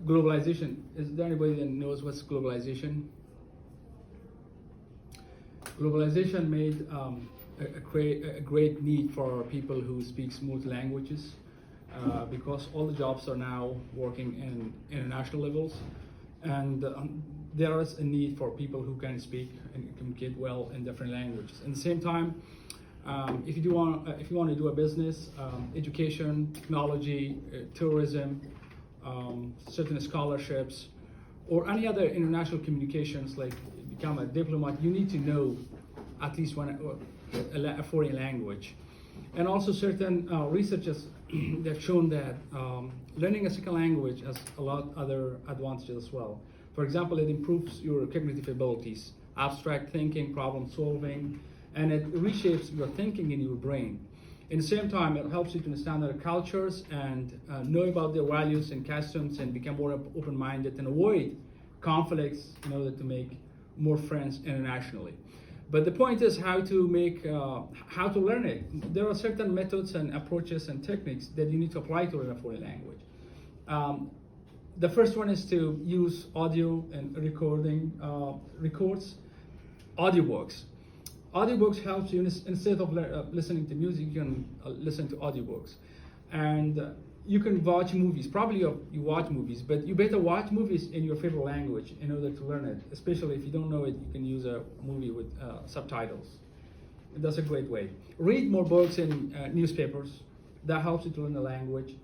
globalization. Is there anybody that knows what's globalization? Globalization made a great need for people who speak multi languages because all the jobs are now working in international levels, and there is a need for people who can speak and communicate well in different languages. At the same time, if you want to do a business, education, technology, tourism, certain scholarships, or any other international communications, like become a diplomat, you need to know at least a foreign language. And also certain researchers have shown that learning a second language has a lot other advantages as well. For example, it improves your cognitive abilities, abstract thinking, problem solving, and it reshapes your thinking in your brain. At the same time, it helps you to understand other cultures and know about their values and customs and become more open-minded and avoid conflicts in order to make more friends internationally. But the point is how to learn it. There are certain methods and approaches and techniques that you need to apply to learn a foreign language. The first one is to use audio and records, audiobooks. Audiobooks helps you instead of listening to music, you can listen to audiobooks. And you can watch movies. Probably you watch movies, but you better watch movies in your favorite language in order to learn it. Especially if you don't know it, you can use a movie with subtitles. That's a great way. Read more books in newspapers. That helps you to learn the language.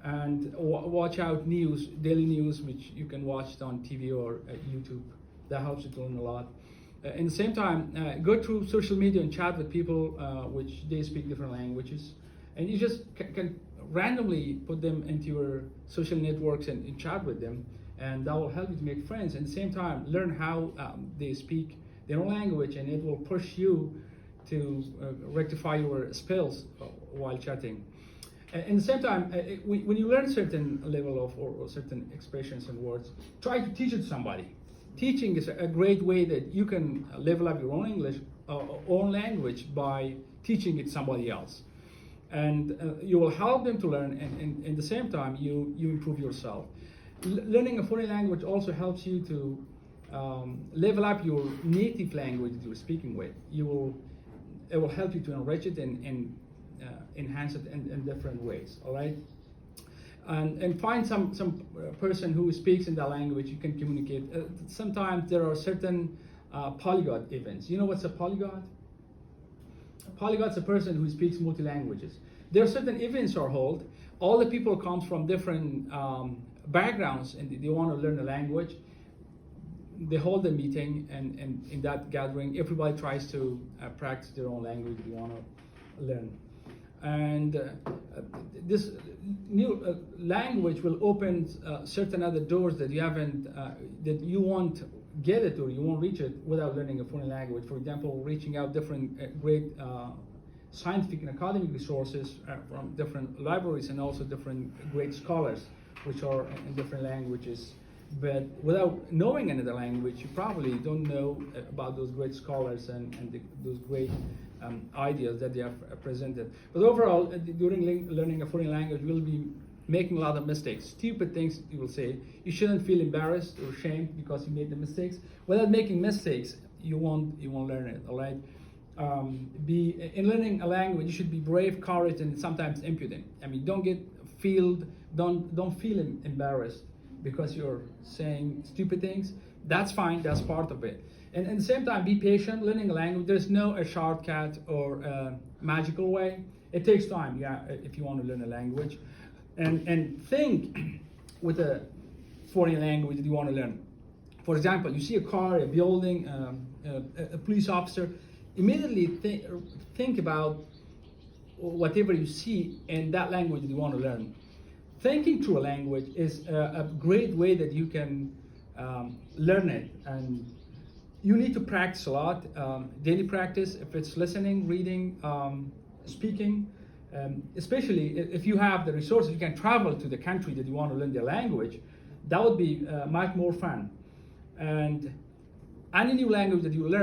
And watch out news, daily news, which you can watch on TV or YouTube. That helps you to learn a lot. At the same time, go through social media and chat with people which they speak different languages. And you just can randomly put them into your social networks and chat with them, and that will help you to make friends. At the same time, learn how they speak their own language, and it will push you to rectify your spells while chatting. At the same time, when you learn certain level of or certain expressions and words, try to teach it to somebody. Teaching is a great way that you can level up your own English, own language by teaching it to somebody else. And you will help them to learn, and at the same time, you improve yourself. Learning a foreign language also helps you to level up your native language that you're speaking with. It will help you to enrich it and enhance it in different ways, all right? And find some person who speaks in that language you can communicate. Sometimes there are certain polyglot events. You know what's a polyglot? A polyglot's a person who speaks multi-languages. There are certain events are held. All the people come from different backgrounds and they want to learn the language. They hold a meeting, and in that gathering, everybody tries to practice their own language they want to learn. And this new language will open certain other doors that you haven't, that you won't get it or you won't reach it without learning a foreign language. For example, reaching out different great scientific and academic resources from different libraries and also different great scholars which are in different languages. But without knowing another language, you probably don't know about those great scholars and those great ideas that they have presented. But overall, during learning a foreign language, you'll be making a lot of mistakes, stupid things you will say. You shouldn't feel embarrassed or ashamed because you made the mistakes. Without making mistakes, you won't learn it. All right. In learning a language, you should be brave, courage, and sometimes impudent. I mean, don't feel embarrassed because you're saying stupid things. That's fine. That's part of it. And at the same time, be patient. Learning a language, there's no a shortcut or a magical way. It takes time, if you want to learn a language. And think with a foreign language that you want to learn. For example, you see a car, a building, a police officer. Immediately think about whatever you see in that language that you want to learn. Thinking through a language is a great way that you can learn it. And you need to practice a lot, daily practice, if it's listening, reading, speaking. Especially if you have the resources, you can travel to the country that you want to learn the language. That would be much more fun. And any new language that you learn,